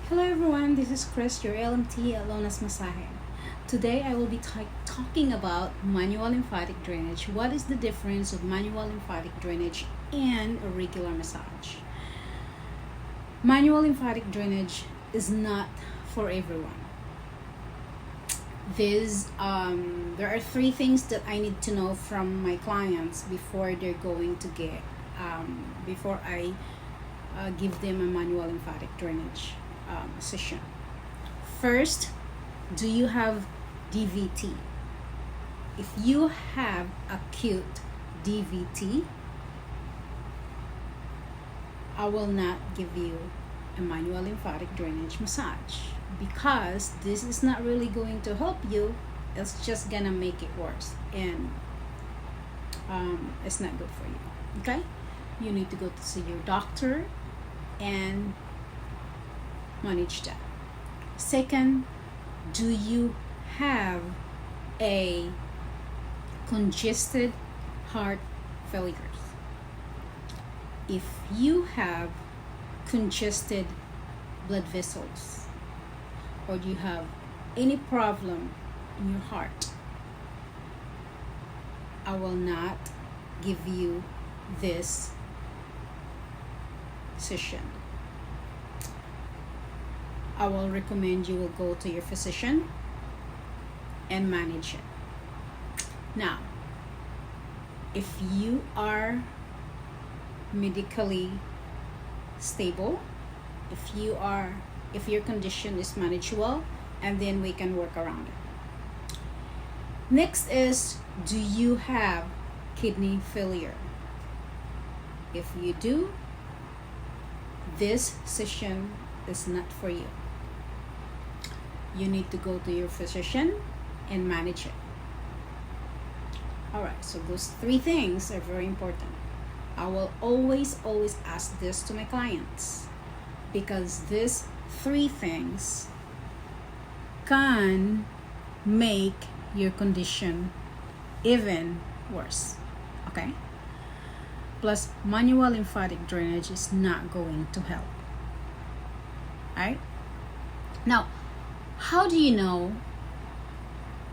Hello everyone, this is Chris, your LMT at Lonas Masahe. Today I will be talking about manual lymphatic drainage. What is the difference of manual lymphatic drainage and a regular massage? Manual lymphatic drainage is not for everyone. There are three things that I need to know from my clients before they're going to get, before I give them a manual lymphatic drainage session. First, do you have DVT? If you have acute DVT, I will not give you a manual lymphatic drainage massage because this is not really going to help you. It's just gonna make it worse, and it's not good for you. Okay, you need to go to see your doctor and manage that. Second, do you have a congested heart failure? If you have congested blood vessels or you have any problem in your heart, I will not give you this session. I will recommend you will go to your physician and manage it. Now, if you are medically stable, if your condition is manageable, and then we can work around it. Next is, do you have kidney failure? If you do, this session is not for you. You need to go to your physician and manage it. Alright, so those three things are very important. I will always ask this to my clients because these three things can make your condition even worse. Okay? Plus, manual lymphatic drainage is not going to help. Alright? Now, how do you know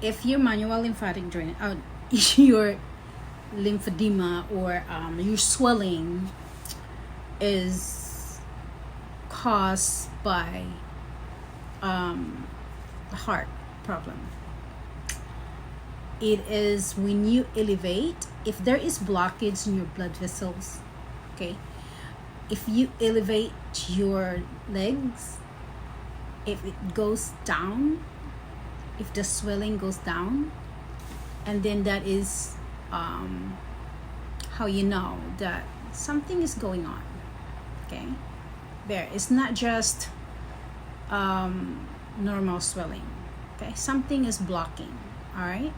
if your manual lymphatic drainage, your lymphedema or your swelling is caused by a heart problem? It is when you elevate, if there is blockage in your blood vessels, okay, if you elevate your legs, if it goes down, if the swelling goes down, and then that is how you know that something is going on. Okay, there, it's not just normal swelling. Okay, something is blocking. All right,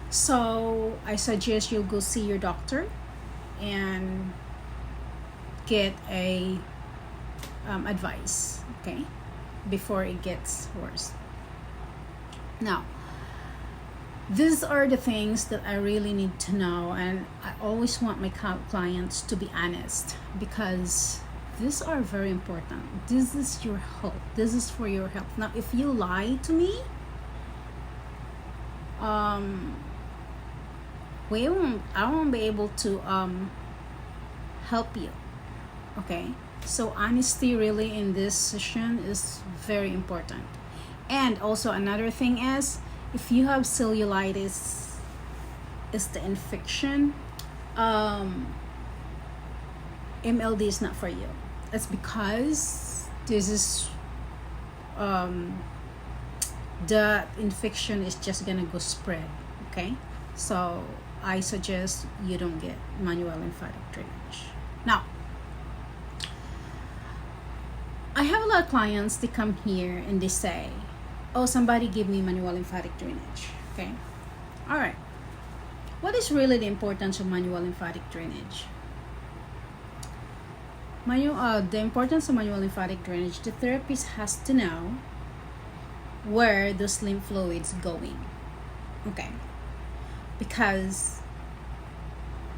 so I suggest you go see your doctor and get a advice, okay, before it gets worse. Now, these are the things that I really need to know, and I always want my clients to be honest because these are very important. This is your health. This is for your health. Now, if you lie to me, I won't be able to help you. Okay, so honesty really in this session is very important. And also another thing is, if you have cellulitis, is the infection, MLD is not for you. It's because this is the infection is just gonna go spread. Okay, so I suggest you don't get manual lymphatic drainage. Now, I have a lot of clients, they come here and they say, oh, somebody give me manual lymphatic drainage. Okay, all right, what is really the importance of manual lymphatic drainage? The importance of manual lymphatic drainage, the therapist has to know where those lymph fluids going. Okay, because,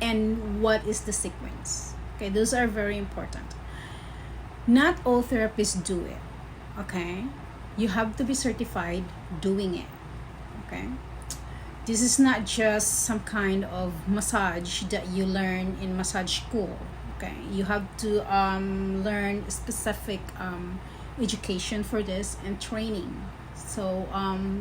and what is the sequence. Okay, those are very important. Not all therapists do it. okay, you have to be certified doing it, okay? This is not just some kind of massage that you learn in massage school, okay? You have to learn specific education for this and training. So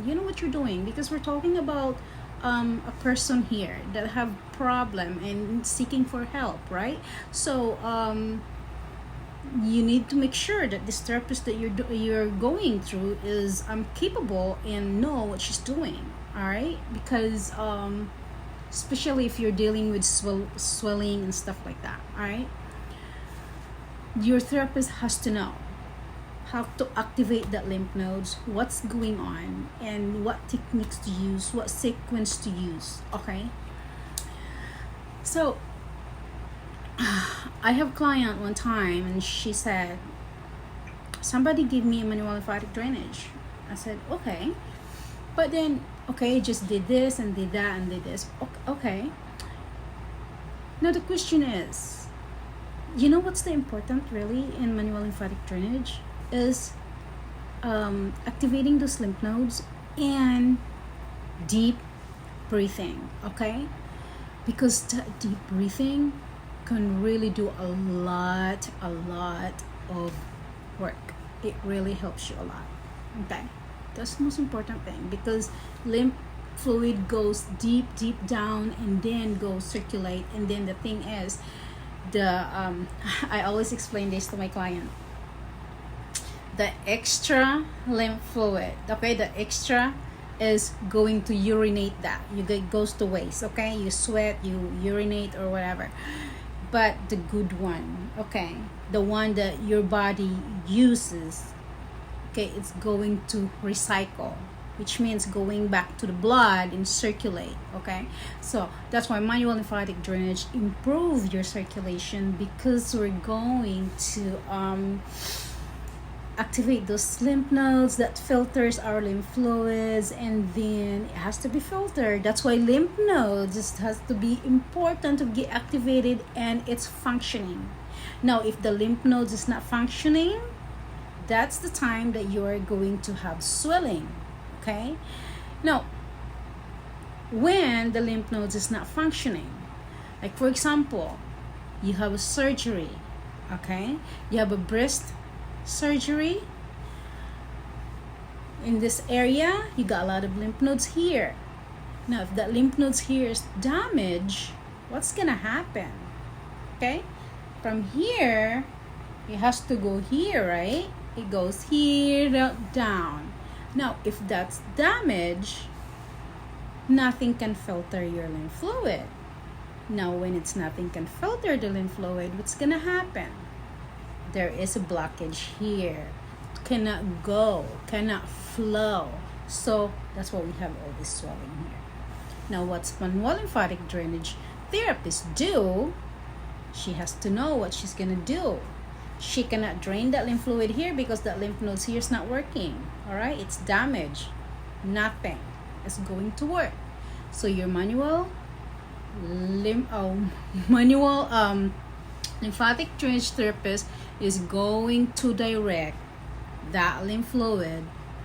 you know what you're doing, because we're talking about a person here that have problem and seeking for help, right? So you need to make sure that this therapist that you're going through is capable and know what she's doing, all right? Because especially if you're dealing with swelling and stuff like that, all right? Your therapist has to know how to activate that lymph nodes, what's going on, and what techniques to use, what sequence to use, okay? So I have a client one time and she said, somebody give me a manual lymphatic drainage. I said, okay, but then okay, just did this and did that and did this, okay. Now the question is, you know what's the important really in manual lymphatic drainage is activating those lymph nodes and deep breathing, okay? Because that deep breathing can really do a lot of work. It really helps you a lot, okay? That's the most important thing, because lymph fluid goes deep down and then goes circulate. And then the thing is, I always explain this to my client, the extra lymph fluid, okay, the extra is going to urinate that. It goes to waste, okay? You sweat, you urinate or whatever. But the good one, okay, the one that your body uses, okay, it's going to recycle, which means going back to the blood and circulate, okay? So that's why manual lymphatic drainage improve your circulation, because we're going to activate those lymph nodes that filters our lymph fluids, and then it has to be filtered. That's why lymph nodes just has to be important to get activated and it's functioning. Now if the lymph nodes is not functioning, that's the time that you are going to have swelling, okay? Now when the lymph nodes is not functioning, like for example, you have a surgery, okay? You have a breast surgery in this area, you got a lot of lymph nodes here. Now if that lymph nodes here is damaged, what's gonna happen? Okay, from here it has to go here, right? It goes here down. Now if that's damaged, nothing can filter your lymph fluid. Now when it's nothing can filter the lymph fluid, what's gonna happen? There is a blockage here, cannot go, cannot flow. So that's why we have all this swelling here. Now what's manual lymphatic drainage therapists do? She has to know what she's gonna do. She cannot drain that lymph fluid here because that lymph nodes here is not working, all right? It's damaged. Nothing is going to work. So your manual lymphatic drainage therapist is going to direct that lymph fluid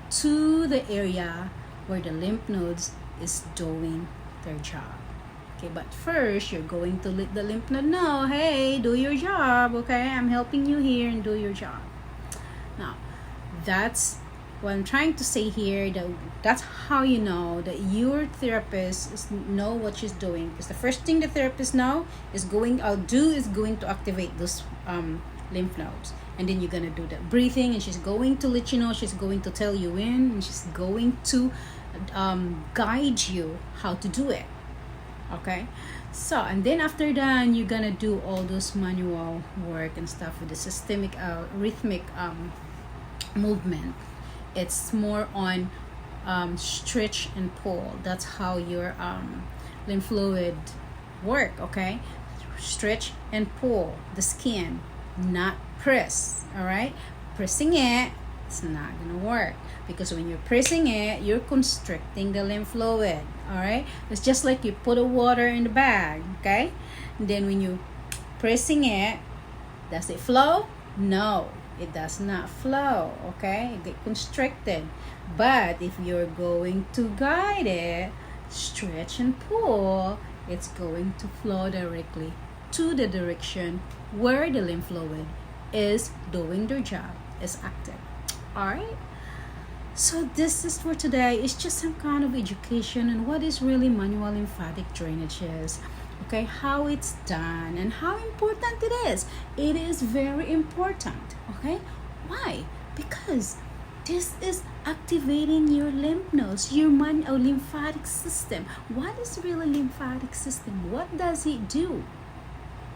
to the area where the lymph nodes is doing their job. Okay, but first you're going to let the lymph node know, hey, do your job, okay? I'm helping you here and do your job. Now, that's what I'm trying to say here, that's how you know that your therapist know what she's doing. Because the first thing the therapist know is going to activate those lymph nodes, and then you're gonna do the breathing, and she's going to let you know, she's going to tell you when, and she's going to guide you how to do it, okay? So and then after that you're gonna do all those manual work and stuff with the systemic rhythmic movement. It's more on stretch and pull. That's how your lymph fluid work, okay? Stretch and pull the skin, not press, all right? Pressing it's not gonna work, because when you're pressing you're constricting the lymph fluid, all right? It's just like you put a water in the bag, okay? And then when you pressing does it flow? No. it does not flow, okay? It get constricted. But if you're going to guide it, stretch and pull, it's going to flow directly to the direction where the lymph fluid is doing their job, is active. All right? So this is for today. It's just some kind of education on what is really manual lymphatic drainage is. Okay, how it's done and how important it is. It is very important. Okay, why? Because this is activating your lymph nodes, your lymphatic system. What is really lymphatic system? What does it do?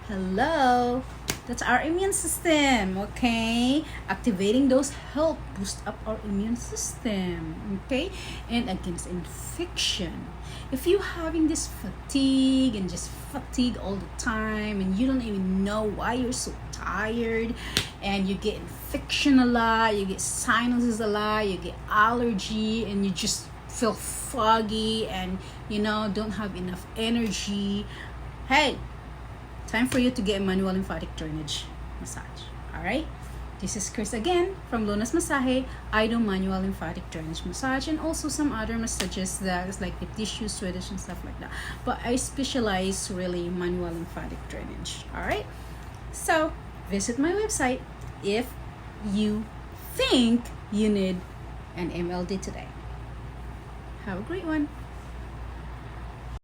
Hello, that's our immune system, okay? Activating those help boost up our immune system, okay? And against infection. If you're having this fatigue and just fatigue all the time and you don't even know why you're so tired and you get infection a lot, you get sinuses a lot, you get allergy and you just feel foggy and don't have enough energy, hey, time for you to get a manual lymphatic drainage massage. All right, this is Chris again from Luna's Masaje. I do manual lymphatic drainage massage and also some other massages that is like the tissue, Swedish and stuff like that, but I specialize really manual lymphatic drainage. All right, so visit my website if you think you need an MLD today. Have a great one.